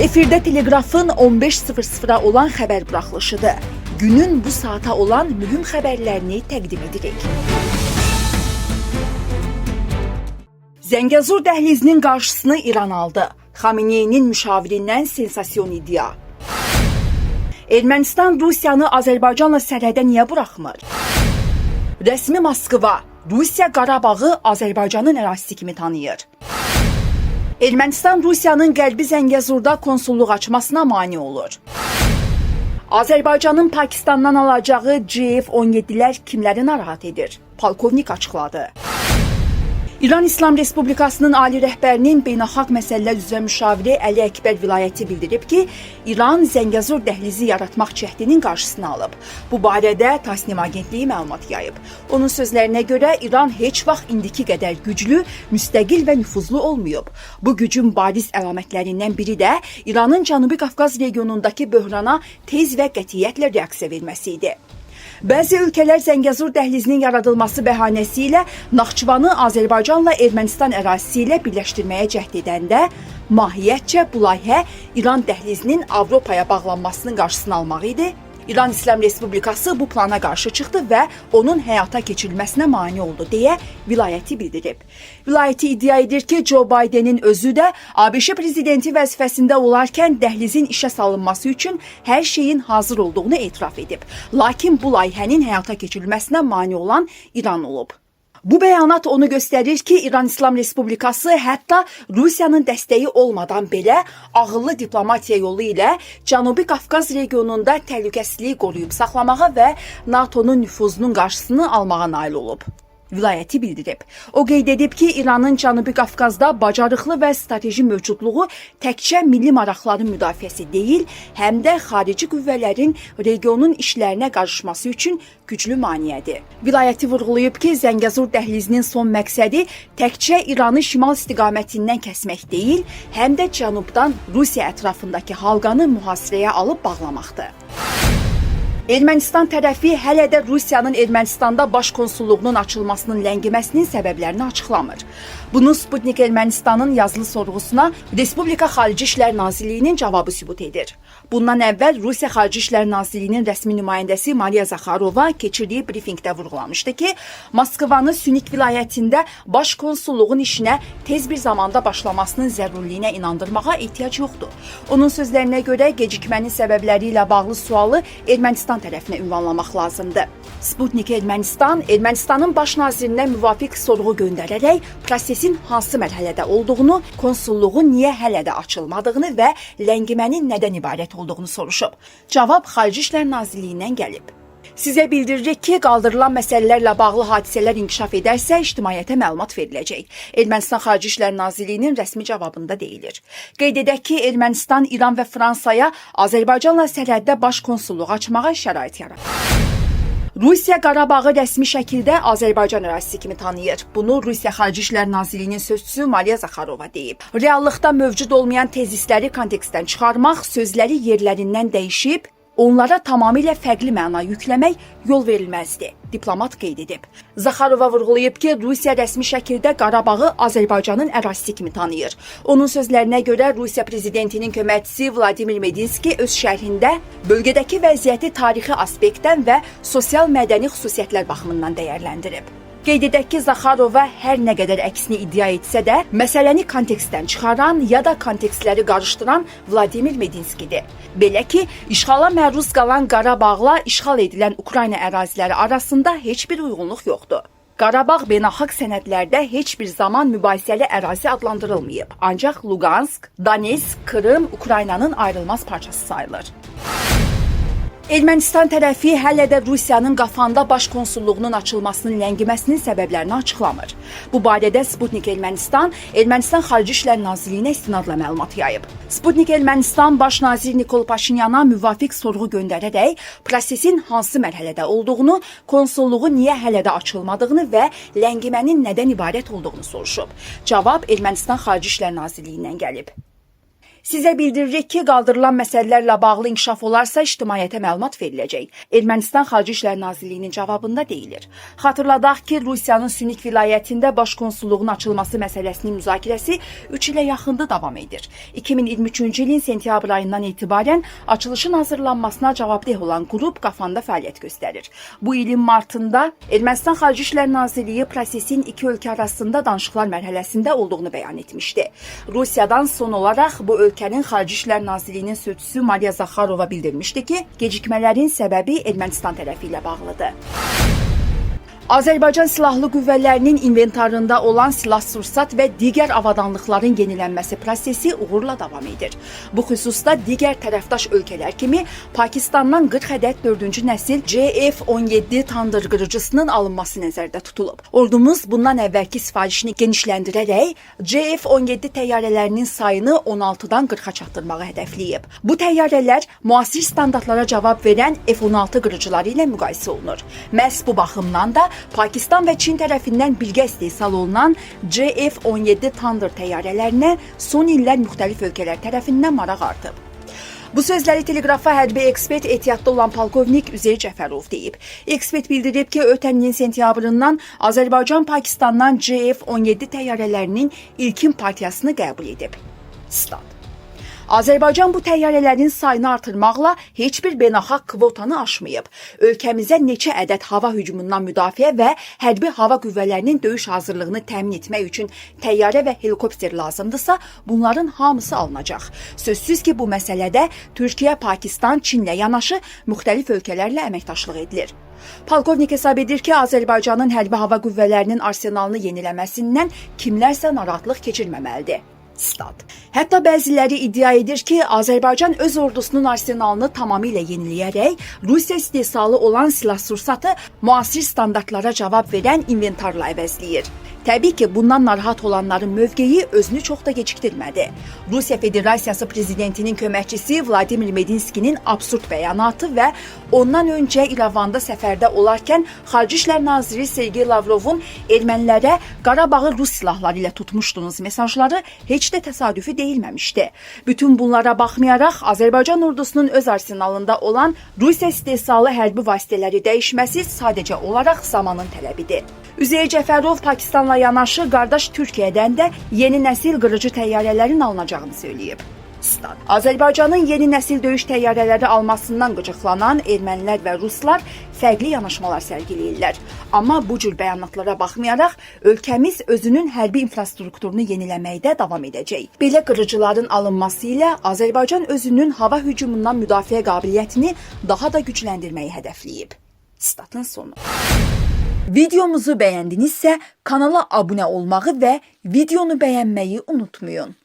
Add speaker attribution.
Speaker 1: Efirdə Telegrafın 15:00-a olan xəbər buraxılışıdır. Günün bu saata olan mühüm xəbərlərini təqdim edirik. Zəngəzur dəhlizinin qarşısını İran aldı. Xameneyinin müşavirindən sensasyon iddia. Ermənistan Rusiyanı Azərbaycanla sərhədə niyə buraxmır? Rəsmi Moskva, Rusiya Qarabağı Azərbaycanın ərazisi kimi tanıyır. Ermənistan Rusiyanın qərbi Zəngəzurda konsulluq açmasına mane olur. Azərbaycanın Pakistandan alacağı F-17'lər kimləri narahat edir? Polkovnik açıqladı. İran İslam Respublikasının ali rəhbərinin beynəlxalq məsələlər üzrə müşaviri Əli Əkbər vilayəti bildirib ki, İran Zəngəzur dəhlizi yaratmaq cəhdinin qarşısını alıb. Bu barədə Tasnim agentliyi məlumat yayıb. Onun sözlərinə görə İran heç vaxt indiki qədər güclü, müstəqil və nüfuzlu olmayıb. Bu gücün bariz əlamətlərindən biri də İranın Cənubi Qafqaz regionundakı böhrana tez və qətiyyətlə reaksiya verməsi idi. Bəzi ölkələr Zəngəzur dəhlizinin yaradılması bəhanəsi ilə Naxçıvanı Azərbaycanla Ermənistan ərazisi ilə birləşdirməyə cəhd edəndə, mahiyyətcə bu layihə İran dəhlizinin Avropaya bağlanmasının qarşısını almaq idi. İran İslam Respublikası bu plana qarşı çıxdı və onun həyata keçirilməsinə mane oldu deyə vilayəti bildirib. Vilayəti iddia edir ki, Joe Bidenin özü də ABŞ prezidenti vəzifəsində olarkən dəhlizin işə salınması üçün hər şeyin hazır olduğunu etiraf edib. Lakin bu layihənin həyata keçirilməsinə mane olan İran olub. Bu bəyanat onu göstərir ki, İran İslam Respublikası hətta Rusiyanın dəstəyi olmadan belə ağıllı diplomatiya yolu ilə Cənubi Qafqaz regionunda təhlükəsizliyi qoruyub saxlamağa və NATO'nun nüfuzunun qarşısını almağa nail olub. Vilayəti bildirib. O qeyd edib ki, İranın Cənubi Qafqazda bacarıqlı və strateji mövcudluğu təkcə milli maraqların müdafiəsi deyil, həm də xarici qüvvələrin regionun işlərinə qarışması üçün güclü maneədir. Vilayəti vurğulayıb ki, Zəngəzur dəhlizinin son məqsədi təkcə İranı şimal istiqamətindən kəsmək deyil, həm də cənubdan Rusiya ətrafındakı halqanı mühasirəyə alıb bağlamaqdır. Ermənistan tərəfi hələ də Rusiyanın Ermənistanda baş konsulluğunun açılmasının ləngimasının səbəblərini açıqlamır. Bunu Sputnik Ermənistanın yazılı sorğusuna Respublika Xarici İşlər Nazirliyinin cavabı sübut edir. Bundan əvvəl Rusiya Xarici İşlər Nazirliyinin rəsmi nümayəndəsi Mariya Zakharova keçirdiyi brifinqdə vurğulamışdı ki, Moskvanı Sünik vilayətində baş konsulluğun işinə tez bir zamanda başlamasının zərurliyinə inandırmağa ehtiyac yoxdur. Onun sözlərinə görə gecikmənin səbəbləri ilə bağlı sualı Ermənistan tərəfinə ünvanlamaq lazımdır. Sputnik Ermənistan, Ermənistanın baş nazirinə müvafiq sorğu göndərərək prosesin hansı mərhələdə olduğunu, konsulluğun niyə hələ də açılmadığını və ləngimənin nədən ibarət olduğunu soruşub. Cavab Xarici İşlər Nazirliyindən gəlib. Sizə bildiririk ki, qaldırılan məsələlərlə bağlı hadisələr inkişaf edərsə, ictimaiyyətə məlumat veriləcək. Ermənistan Xarici İşlər Nazirliyinin rəsmi cavabında deyilir. Qeyd edək ki, Ermənistan, İran və Fransaya Azərbaycanla sərhəddə baş konsulluq açmağa şərait yaradır. Rusiya Qarabağı rəsmi şəkildə Azərbaycan ərazisi kimi tanıyır. Bunu Rusiya Xarici İşlər Nazirliyinin sözçüsü Mariya Zakharova deyib. Reallıqda mövcud olmayan tezisləri kontekstdən çıxarmaq, sözləri yerlərindən dəyişib, onlara tamamilə fərqli məna yükləmək yol verilməzdi, diplomat qeyd edib. Zakharova vurğulayıb ki, Rusiya rəsmi şəkildə Qarabağı Azərbaycanın ərazisi kimi tanıyır. Onun sözlərinə görə Rusiya prezidentinin köməkçisi Vladimir Medinski öz şərhində bölgədəki vəziyyəti tarixi aspektdən və sosial-mədəni xüsusiyyətlər baxımından dəyərləndirib. Qeyd edək ki, Zakharova hər nə qədər əksini iddia etsə də, məsələni kontekstdən çıxaran ya da kontekstləri qarışdıran Vladimir Medinskidir. Belə ki, işğala məruz qalan Qarabağla işğal edilən Ukrayna əraziləri arasında heç bir uyğunluq yoxdur. Qarabağ beynəlxalq sənədlərdə heç bir zaman mübahisəli ərazi adlandırılmayıb. Ancaq Lugansk, Donetsk, Krım Ukraynanın ayrılmaz parçası sayılır. Ermənistan tərəfi hələ də Rusiyanın Qafanda baş konsulluğunun açılmasının ləngimasının səbəblərini açıqlamır. Bu barədə Sputnik Ermənistan, Ermənistan Xarici İşlər Nazirliyinə istinadla məlumat yayıb. Sputnik Ermənistan baş nazir Nikol Paşinyana müvafiq sorğu göndərərək prosesin hansı mərhələdə olduğunu, konsulluğu niyə hələ də açılmadığını və ləngimənin nədən ibarət olduğunu soruşub. Cavab Ermənistan Xarici İşlər Nazirliyindən gəlib. Sizə bildiririk ki, qaldırılan məsələlərlə bağlı inkişaf olarsa ictimaiyyətə məlumat veriləcək. Ermənistan Xarici İşlər Nazirliyinin cavabında deyilir. Xatırladaq ki, Rusiyanın Sünik vilayətində baş konsulluğun açılması məsələsinin müzakirəsi 3 ilə yaxındır davam edir. 2023-cü ilin sentyabr ayından etibarən açılışın hazırlanmasına cavabdeh olan qrup Qafanda fəaliyyət göstərir. Bu ilin martında Ermənistan Xarici İşlər Nazirliyi prosesin iki ölkə arasında danışıqlar mərhələsində olduğunu bəyan etmişdi. Rusiyadan son olaraq bu ölkənin Xarici İşlər Nazirliyinin sözçüsü Mariya Zakharova bildirmişdi ki, gecikmələrin səbəbi Ermənistan tərəfi ilə bağlıdır. Azərbaycan Silahlı Qüvvələrinin inventarında olan silah-sursat və digər avadanlıqların yenilənməsi prosesi uğurla davam edir. Bu xüsusda digər tərəfdaş ölkələr kimi Pakistandan 40 ədəd 4-cü nəsil JF-17 Thunder qırıcısının alınması nəzərdə tutulub. Ordumuz bundan əvvəlki sifarişini genişləndirərək JF-17 təyyarələrinin sayını 16-dan 40-a çatdırmağı hədəfləyib. Bu təyyarələr müasir standartlara cavab verən F-16 qırıcıları ilə müqayisə olunur. Məhz bu baxımdan da Pakistan və Çin tərəfindən birgə istehsal olunan JF-17 Thunder təyyarələrinə son illər müxtəlif ölkələr tərəfindən maraq artıb. Bu sözləri Teleqrafa hərbi ekspert ehtiyatda olan polkovnik Üzeyir Cəfərov deyib. Ekspert bildirib ki, ötən ilin sentyabrından Azərbaycan Pakistandan JF-17 təyyarələrinin ilkin partiyasını qəbul edib. Stat. Azərbaycan bu təyyarələrin sayını artırmaqla heç bir beynəlxalq kvotanı aşmayıb. Ölkəmizə neçə ədəd hava hücumundan müdafiə və hərbi hava qüvvələrinin döyüş hazırlığını təmin etmək üçün təyyarə və helikopter lazımdırsa, bunların hamısı alınacaq. Sözsüz ki, bu məsələdə Türkiyə, Pakistan, Çinlə yanaşı müxtəlif ölkələrlə əməkdaşlıq edilir. Polkovnik hesab edir ki, Azərbaycanın hərbi hava qüvvələrinin arsenalını yeniləməsindən kimlərsə narahatlıq keçirməməlidir. Stat. Hətta bəziləri iddia edir ki, Azərbaycan öz ordusunun arsenalını tamamilə yeniləyərək Rusiya istehsalı olan silah-sursatı müasir standartlara cavab verən inventarla əvəzləyir. Təbii ki, bundan narahat olanların mövqeyi özünü çox da gecikdirmədi. Rusiya Federasiyası prezidentinin köməkçisi Vladimir Medinskinin absurd bəyanatı və ondan öncə İrəvanda səfərdə olarkən Xarici İşlər Naziri Sergey Lavrovun ermənilərə Qarabağı Rus silahları ilə tutmuşdunuz mesajları heç də təsadüfi deyilməmişdi. Bütün bunlara baxmayaraq Azərbaycan ordusunun öz arsenalında olan Rusiya istehsalı hərbi vasitələri dəyişməsi sadəcə olaraq zamanın tələbidir. Üzeyir Cəfərov Pakistanla yanaşı qardaş Türkiyədən də yeni nəsil qırıcı təyyarələrin alınacağını söyləyib. Stat. Azərbaycanın yeni nəsil döyüş təyyarələri almasından qıcıqlanan ermənilər və ruslar fərqli yanaşmalar sərgiləyirlər. Amma bu cür bəyanatlara baxmayaraq ölkəmiz özünün hərbi infrastrukturunu yeniləməkdə davam edəcək. Belə qırıcıların alınması ilə Azərbaycan özünün hava hücumundan müdafiə qabiliyyətini daha da gücləndirməyi hədəfləyib. Statın sonu. Videomuzu bəyəndinizsə kanala abunə olmağı və videonu bəyənməyi unutmayın.